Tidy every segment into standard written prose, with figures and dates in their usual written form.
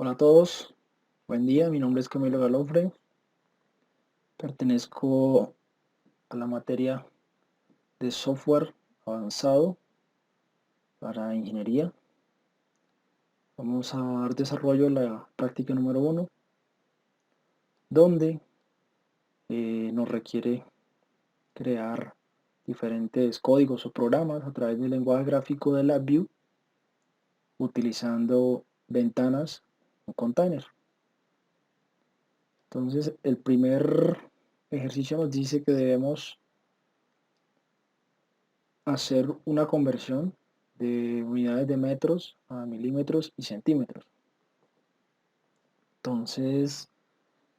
Hola a todos, buen día, mi nombre es Camilo Galofre, pertenezco a la materia de software avanzado para ingeniería. Vamos a dar desarrollo a la práctica número 1, donde nos requiere crear diferentes códigos o programas a través del lenguaje gráfico de LabVIEW utilizando ventanas o containers. Entonces, el primer ejercicio nos dice que debemos hacer una conversión de unidades de metros a milímetros y centímetros. Entonces,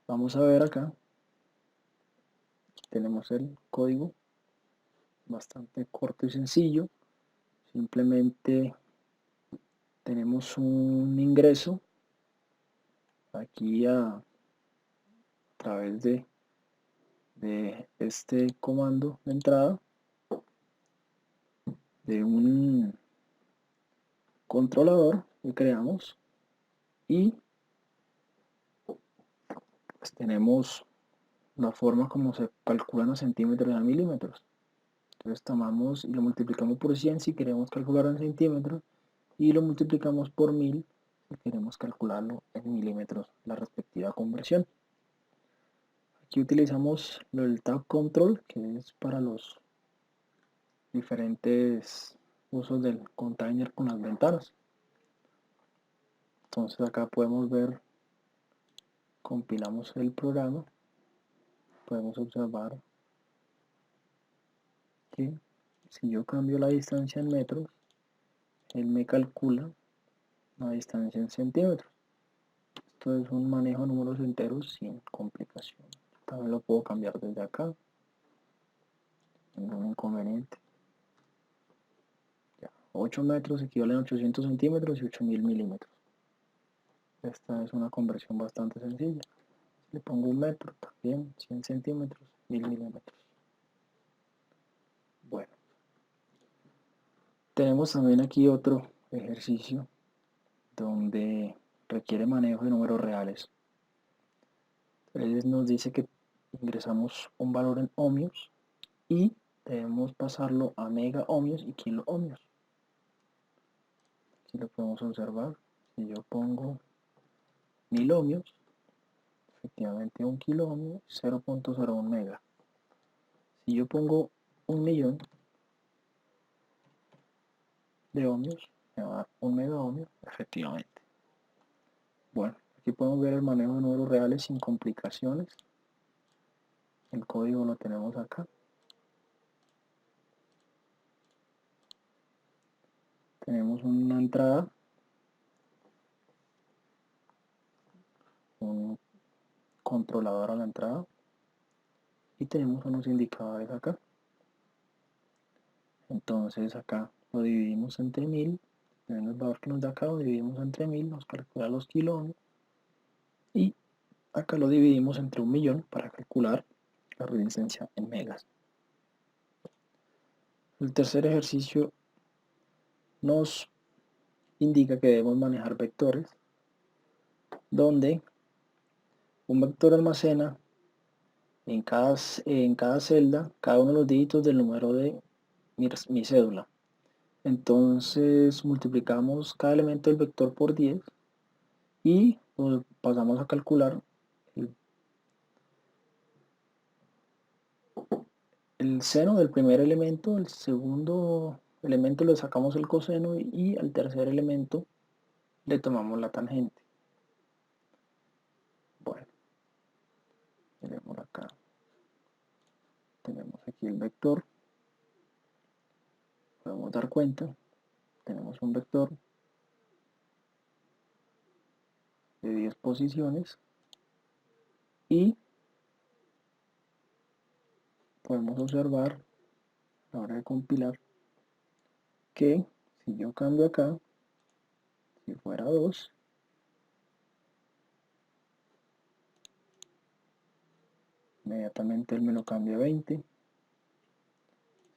vamos a ver acá. Aquí tenemos el código, bastante corto y sencillo. Simplemente tenemos un ingreso aquí a través de este comando de entrada de un controlador que creamos y pues tenemos la forma como se calculan a centímetros y a milímetros. Entonces tomamos y lo multiplicamos por 100 si queremos calcularlo en centímetros y lo multiplicamos por 1000 si queremos calcularlo en milímetros, la respectiva conversión. Aquí utilizamos el tab control, que es para los diferentes usos del container con las ventanas. Entonces acá podemos ver, compilamos el programa, podemos observar que si yo cambio la distancia en metros, él me calcula la distancia en centímetros. Esto es un manejo de números enteros sin complicación. También lo puedo cambiar desde acá, ningún inconveniente. Ya, 8 metros equivalen a 800 centímetros y 8000 milímetros. Esta es una conversión bastante sencilla. Le pongo un metro, también 100 centímetros, 1000 milímetros. Bueno, tenemos también aquí otro ejercicio donde requiere manejo de números reales. Entonces nos dice que ingresamos un valor en ohmios y debemos pasarlo a mega ohmios y kilo ohmios. Aquí lo podemos observar. Si yo pongo 1000 ohmios, efectivamente un kilo ohmio 0.01 mega. Si yo pongo 1.000.000 de ohmios, me va a dar 1 mega ohmio, efectivamente. Bueno, aquí podemos ver el manejo de números reales sin complicaciones. El código lo tenemos acá. Tenemos una entrada, un controlador a la entrada y tenemos unos indicadores acá. Entonces acá lo dividimos entre 1000, en el valor que nos da acá lo dividimos entre 1000, nos calcula los kilos y acá lo dividimos entre 1.000.000 para calcular la resistencia en megas. El tercer ejercicio nos indica que debemos manejar vectores, donde un vector almacena en cada celda cada uno de los dígitos del número de mi cédula. Entonces multiplicamos cada elemento del vector por 10 y pues, pasamos a calcular el seno del primer elemento, el segundo elemento le sacamos el coseno y al tercer elemento le tomamos la tangente. Bueno, tenemos acá, tenemos aquí el vector, podemos dar cuenta, tenemos un vector de 10 posiciones y podemos observar a la hora de compilar que si yo cambio acá, si fuera 2, inmediatamente él me lo cambia a 20.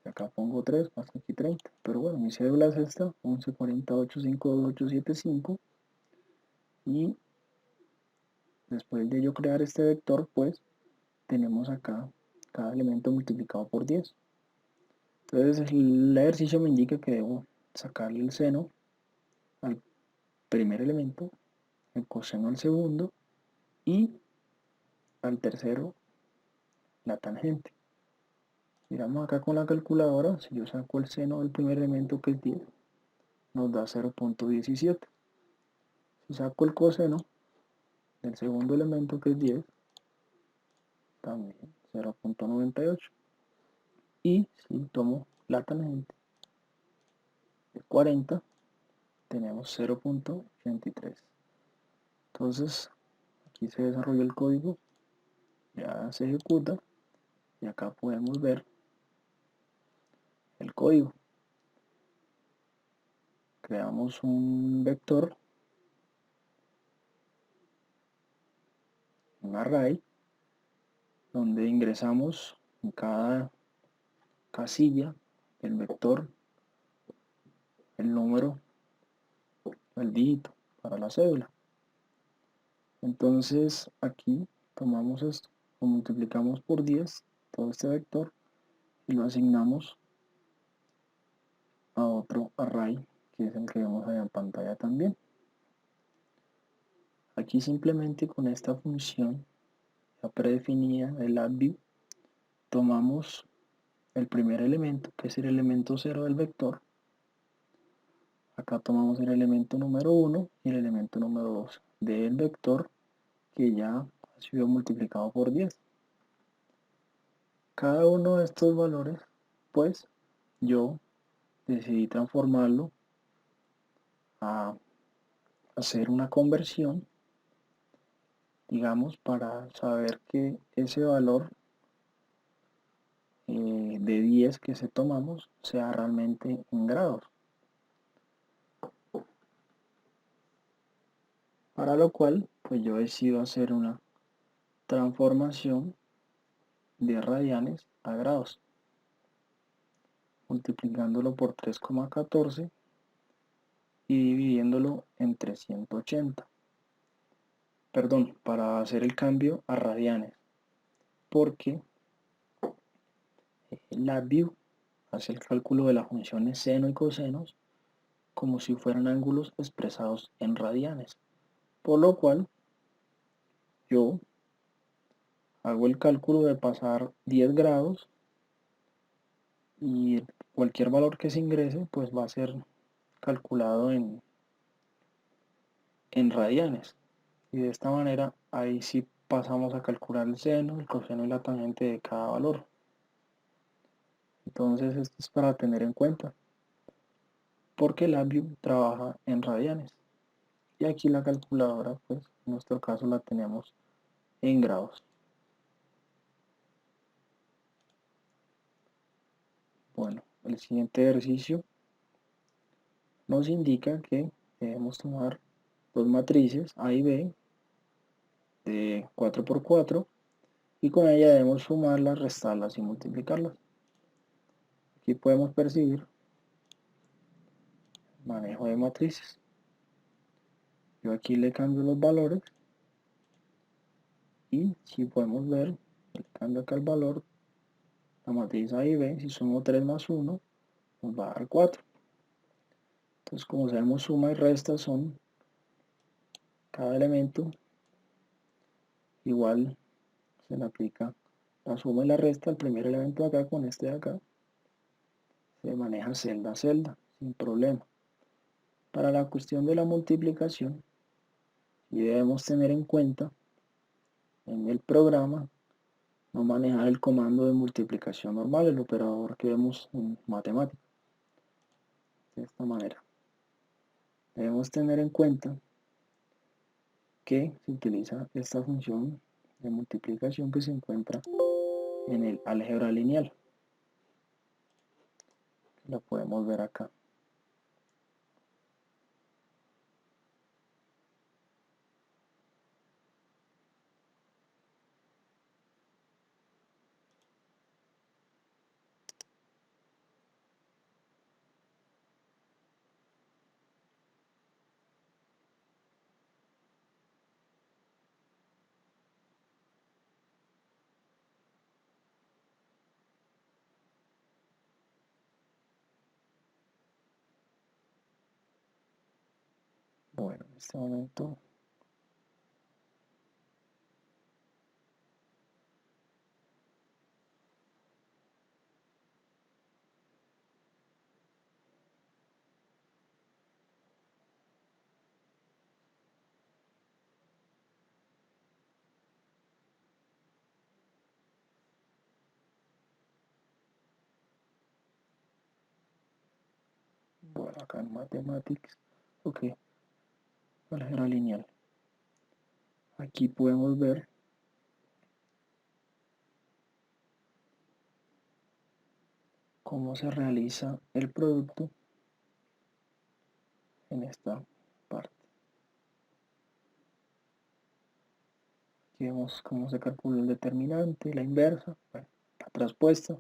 Si acá pongo 3, más aquí 30. Pero bueno, mi cédula es esta, 1148528875 y Después de yo crear este vector, pues tenemos acá cada elemento multiplicado por 10. Entonces el ejercicio me indica que debo sacarle el seno al primer elemento, el coseno al segundo y al tercero la tangente. Miramos acá con la calculadora, si yo saco el seno del primer elemento que es 10, nos da 0.17. Si saco el coseno del segundo elemento que es 10, también 0.98. Y si tomo la tangente de 40, tenemos 0.83. Entonces, aquí se desarrolló el código, ya se ejecuta y acá podemos ver el código. Creamos un vector, un array, donde ingresamos en cada casilla del vector el número, el dígito para la cédula. Entonces aquí tomamos esto, lo multiplicamos por 10, todo este vector, y lo asignamos a otro array, que es el que vemos ahí en pantalla también. Aquí simplemente con esta función ya predefinida del addView, tomamos el primer elemento, que es el elemento 0 del vector. Acá tomamos el elemento número 1 y el elemento número 2 del vector que ya ha sido multiplicado por 10. Cada uno de estos valores, pues yo decidí transformarlo a hacer una conversión, digamos, para saber que ese valor de 10 que se tomamos sea realmente en grados. Para lo cual, pues yo decido hacer una transformación de radianes a grados, multiplicándolo por 3,14 y dividiéndolo entre 180. Perdón, para hacer el cambio a radianes, porque LabVIEW hace el cálculo de las funciones seno y cosenos como si fueran ángulos expresados en radianes, por lo cual yo hago el cálculo de pasar 10 grados y cualquier valor que se ingrese pues va a ser calculado en radianes, y de esta manera ahí sí pasamos a calcular el seno, el coseno y la tangente de cada valor. Entonces esto es para tener en cuenta, porque LabVIEW trabaja en radianes y aquí la calculadora, pues en nuestro caso la tenemos en grados. Bueno, el siguiente ejercicio nos indica que debemos tomar dos matrices A y B de 4×4 y con ella debemos sumarlas, restarlas y multiplicarlas. Aquí podemos percibir manejo de matrices. Yo aquí le cambio los valores y si podemos ver, le cambio acá el valor, la matriz A y B, si sumo 3 más 1, nos va a dar 4. Entonces, como sabemos, suma y resta son cada elemento igual, se le aplica la suma y la resta al primer elemento de acá con este de acá, se maneja celda a celda sin problema. Para la cuestión de la multiplicación, y debemos tener en cuenta en el programa no manejar el comando de multiplicación normal, el operador que vemos en matemática. De esta manera, debemos tener en cuenta que se utiliza esta función de multiplicación que se encuentra en el álgebra lineal. La podemos ver acá. Bueno, en este momento bueno, acá en Mathematics, ok, álgebra lineal. Aquí podemos ver cómo se realiza el producto en esta parte. Aquí vemos cómo se calcula el determinante, la inversa, bueno, la traspuesta,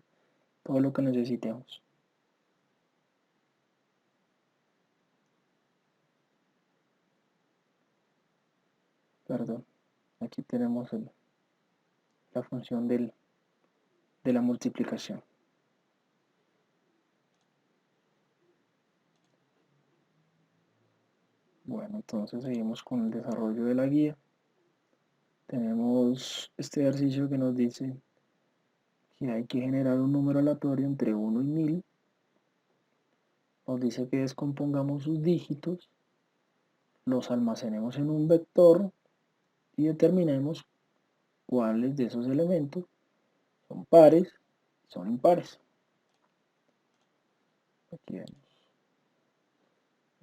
todo lo que necesitemos. Perdón, aquí tenemos la función de la multiplicación. Bueno, entonces seguimos con el desarrollo de la guía. Tenemos este ejercicio que nos dice que hay que generar un número aleatorio entre 1 y 1000. Nos dice que descompongamos sus dígitos, los almacenemos en un vector y determinemos cuáles de esos elementos son pares y son impares. Aquí vemos.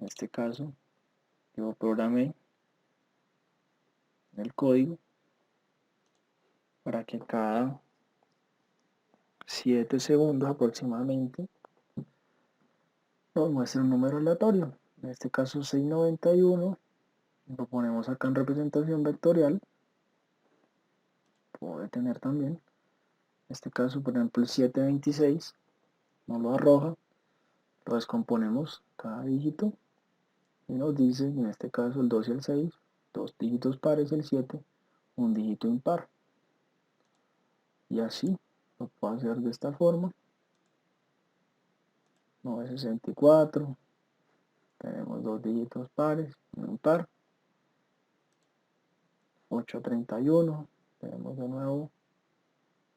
En este caso, yo programé el código para que cada 7 segundos aproximadamente nos muestre un número aleatorio. En este caso 691. Lo ponemos acá en representación vectorial. Puede tener también. En este caso, por ejemplo, el 726 nos lo arroja. Lo descomponemos cada dígito y nos dice, en este caso, el 2 y el 6, dos dígitos pares, el 7, un dígito impar. Y así lo puedo hacer de esta forma. 964, tenemos dos dígitos pares, un impar. 831, tenemos de nuevo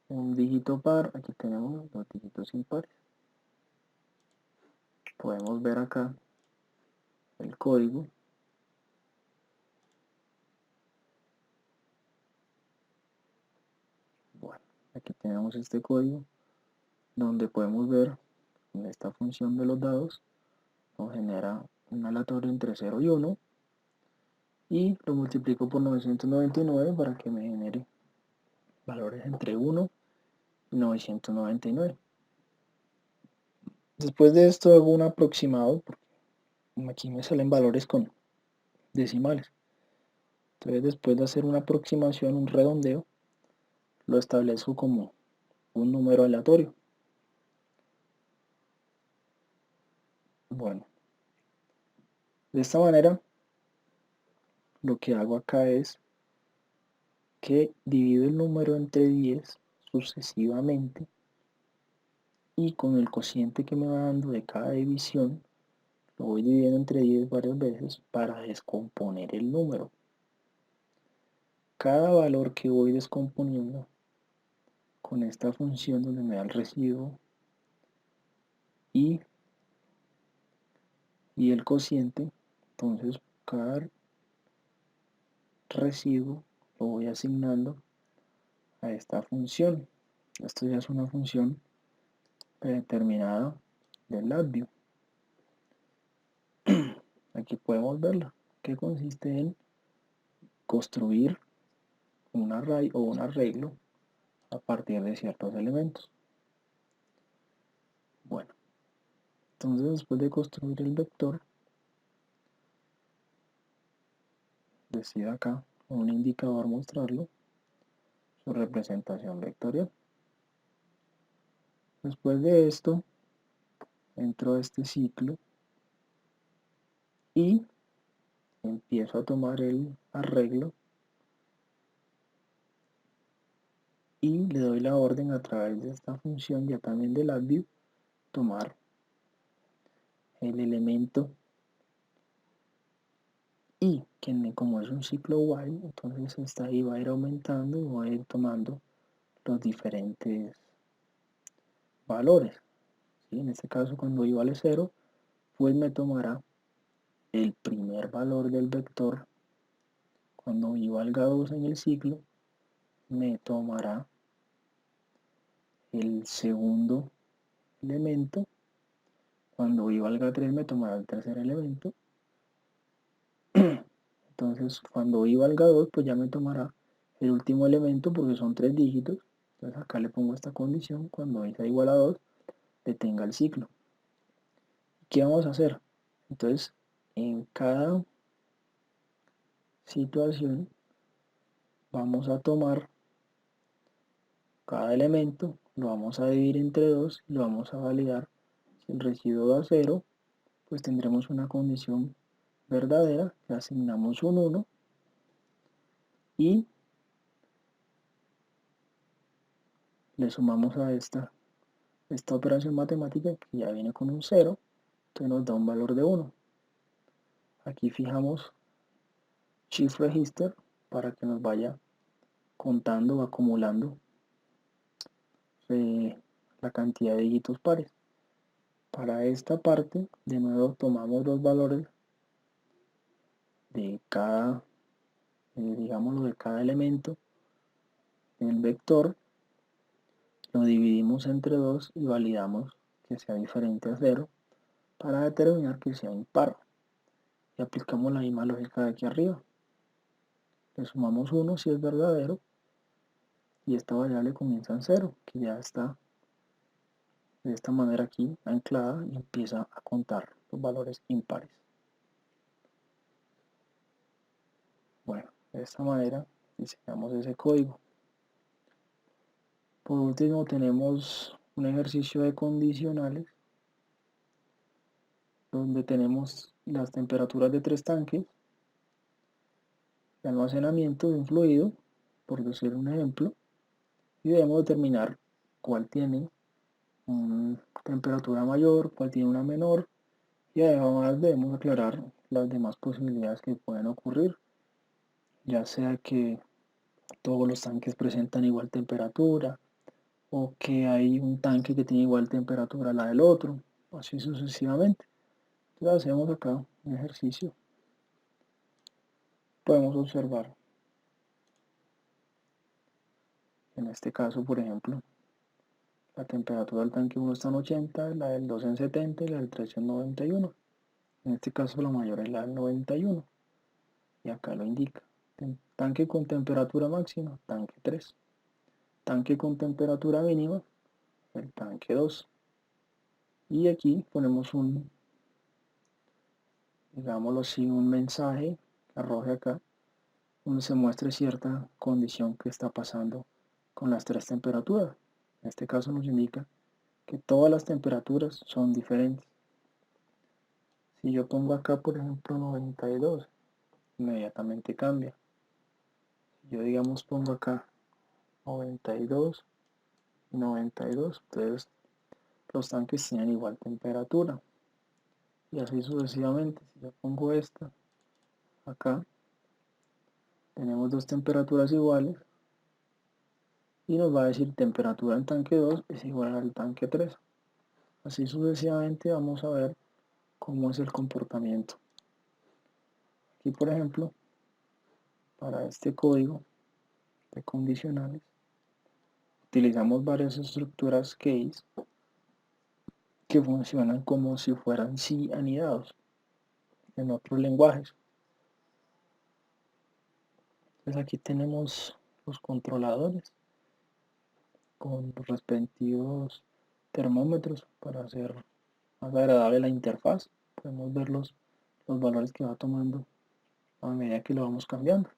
un dígito par, aquí tenemos dos dígitos impares. Podemos ver acá el código. Bueno, aquí tenemos este código donde podemos ver en esta función de los dados nos genera un aleatorio entre 0 y 1 y lo multiplico por 999 para que me genere valores entre 1 y 999. Después de esto hago un aproximado, porque aquí me salen valores con decimales. Entonces después de hacer una aproximación, un redondeo, lo establezco como un número aleatorio. Bueno, de esta manera lo que hago acá es que divido el número entre 10 sucesivamente y con el cociente que me va dando de cada división lo voy dividiendo entre 10 varias veces para descomponer el número. Cada valor que voy descomponiendo con esta función donde me da el residuo y el cociente, entonces cada residuo lo voy asignando a esta función. Esto ya es una función predeterminada del LabVIEW. Aquí podemos verla, que consiste en construir un array o un arreglo a partir de ciertos elementos. Bueno, entonces después de construir el vector, decido acá con un indicador mostrarlo, su representación vectorial. Después de esto, entro a este ciclo y empiezo a tomar el arreglo y le doy la orden a través de esta función ya también de LabVIEW tomar el elemento y que como es un ciclo while, entonces esta ahí va a ir aumentando y va a ir tomando los diferentes valores. ¿Sí? En este caso, cuando y vale 0, pues me tomará el primer valor del vector. Cuando y valga 2 en el ciclo, me tomará el segundo elemento. Cuando y valga 3, me tomará el tercer elemento. Entonces, cuando i valga 2, pues ya me tomará el último elemento porque son 3 dígitos. Entonces acá le pongo esta condición, cuando i sea igual a 2, detenga el ciclo. ¿Qué vamos a hacer? Entonces, en cada situación vamos a tomar cada elemento, lo vamos a dividir entre 2 y lo vamos a validar. Si el residuo da 0, pues tendremos una condición verdadera, le asignamos un 1 y le sumamos a esta operación matemática que ya viene con un 0, entonces nos da un valor de 1. Aquí fijamos shift register para que nos vaya contando o acumulando la cantidad de dígitos pares. Para esta parte, de nuevo tomamos los valores de cada, digámoslo, de cada elemento del vector, lo dividimos entre 2 y validamos que sea diferente a 0 para determinar que sea impar. Y aplicamos la misma lógica de aquí arriba. Le sumamos 1 si es verdadero y esta variable comienza en 0, que ya está de esta manera aquí anclada y empieza a contar los valores impares. Bueno, de esta manera diseñamos ese código. Por último tenemos un ejercicio de condicionales donde tenemos las temperaturas de 3 tanques, el almacenamiento de un fluido, por decir un ejemplo, y debemos determinar cuál tiene una temperatura mayor, cuál tiene una menor, y además debemos aclarar las demás posibilidades que pueden ocurrir, ya sea que todos los tanques presentan igual temperatura, o que hay un tanque que tiene igual temperatura a la del otro, así sucesivamente. Entonces hacemos acá un ejercicio. Podemos observar, en este caso, por ejemplo, la temperatura del tanque 1 está en 80, la del 2 en 70 y la del 3 en 91. En este caso la mayor es la del 91. Y acá lo indica. Tanque con temperatura máxima, tanque 3. Tanque con temperatura mínima, el tanque 2. Y aquí ponemos un, digámoslo así, un mensaje que arroje acá, donde se muestre cierta condición que está pasando con las 3 temperaturas. En este caso nos indica que todas las temperaturas son diferentes. Si yo pongo acá, por ejemplo, 92, inmediatamente cambia. Si yo, digamos, pongo acá 92, 92, entonces los tanques tienen igual temperatura. Y así sucesivamente. Si yo pongo esta acá, tenemos dos temperaturas iguales y nos va a decir temperatura en tanque 2 es igual al tanque 3. Así sucesivamente vamos a ver cómo es el comportamiento. Aquí, por ejemplo, para este código de condicionales, utilizamos varias estructuras case que funcionan como si fueran sí anidados en otros lenguajes. Entonces aquí tenemos los controladores con los respectivos termómetros para hacer más agradable la interfaz. Podemos ver los valores que va tomando a medida que lo vamos cambiando.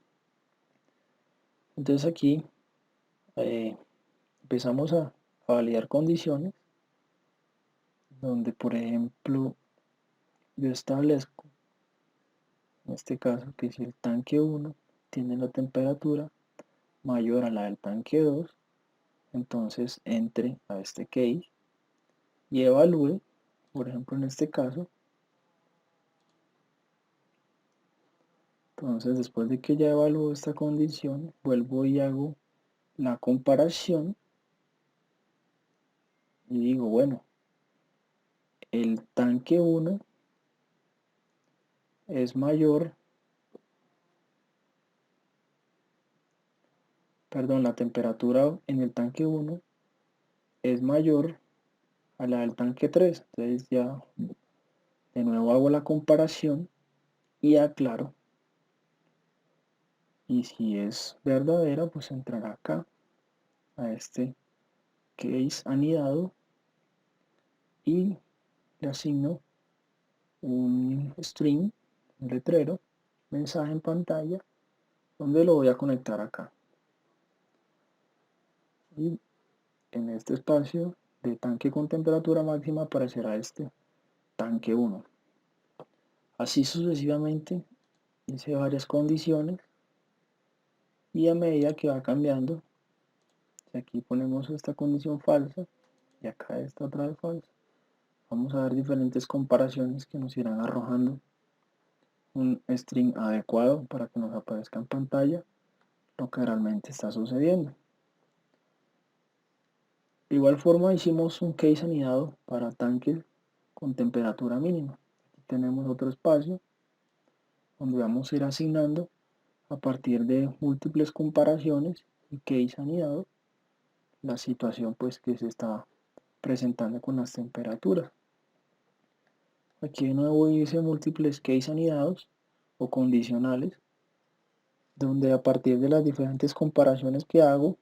Entonces aquí empezamos a validar condiciones donde, por ejemplo, yo establezco en este caso que si el tanque 1 tiene la temperatura mayor a la del tanque 2, entonces entre a este case y evalúe, por ejemplo en este caso, Entonces, después de que ya evalúo esta condición, vuelvo y hago la comparación y digo, bueno, el tanque 1 es mayor, perdón, la temperatura en el tanque 1 es mayor a la del tanque 3. Entonces ya de nuevo hago la comparación y aclaro. Y si es verdadera, pues entrará acá a este case anidado y le asigno un string, un letrero, mensaje en pantalla, donde lo voy a conectar acá. Y en este espacio de tanque con temperatura máxima aparecerá este tanque 1. Así sucesivamente hice varias condiciones y a medida que va cambiando, si aquí ponemos esta condición falsa y acá esta otra vez falsa, vamos a ver diferentes comparaciones que nos irán arrojando un string adecuado para que nos aparezca en pantalla lo que realmente está sucediendo. De igual forma hicimos un case anidado para tanques con temperatura mínima. Aquí tenemos otro espacio donde vamos a ir asignando a partir de múltiples comparaciones y case anidado la situación pues que se está presentando con las temperaturas. Aquí de nuevo hice múltiples case anidados o condicionales donde a partir de las diferentes comparaciones que hago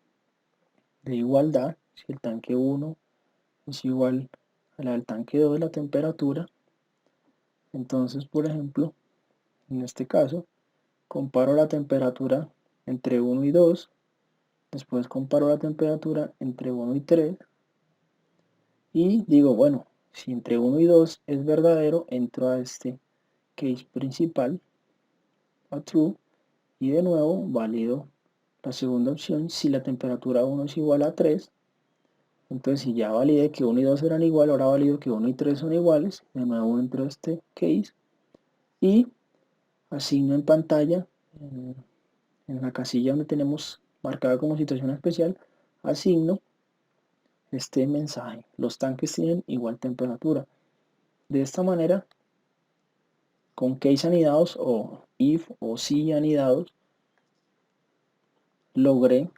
de igualdad, si el tanque 1 es igual a la del tanque 2 de la temperatura, entonces por ejemplo, en este caso, comparo la temperatura entre 1 y 2, después comparo la temperatura entre 1 y 3, y digo, bueno, si entre 1 y 2 es verdadero, entro a este case principal, a true, y de nuevo valido la segunda opción. Si la temperatura 1 es igual a 3, entonces si ya validé que 1 y 2 eran igual, ahora valido que 1 y 3 son iguales, de nuevo entro a este case y asigno en pantalla, en la casilla donde tenemos marcada como situación especial, asigno este mensaje: los tanques tienen igual temperatura. De esta manera, con case anidados o if o si anidados, logré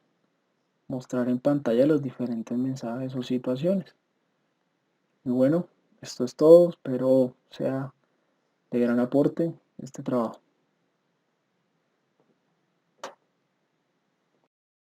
mostrar en pantalla los diferentes mensajes o situaciones. Y bueno, esto es todo. Espero sea de gran aporte este trabajo.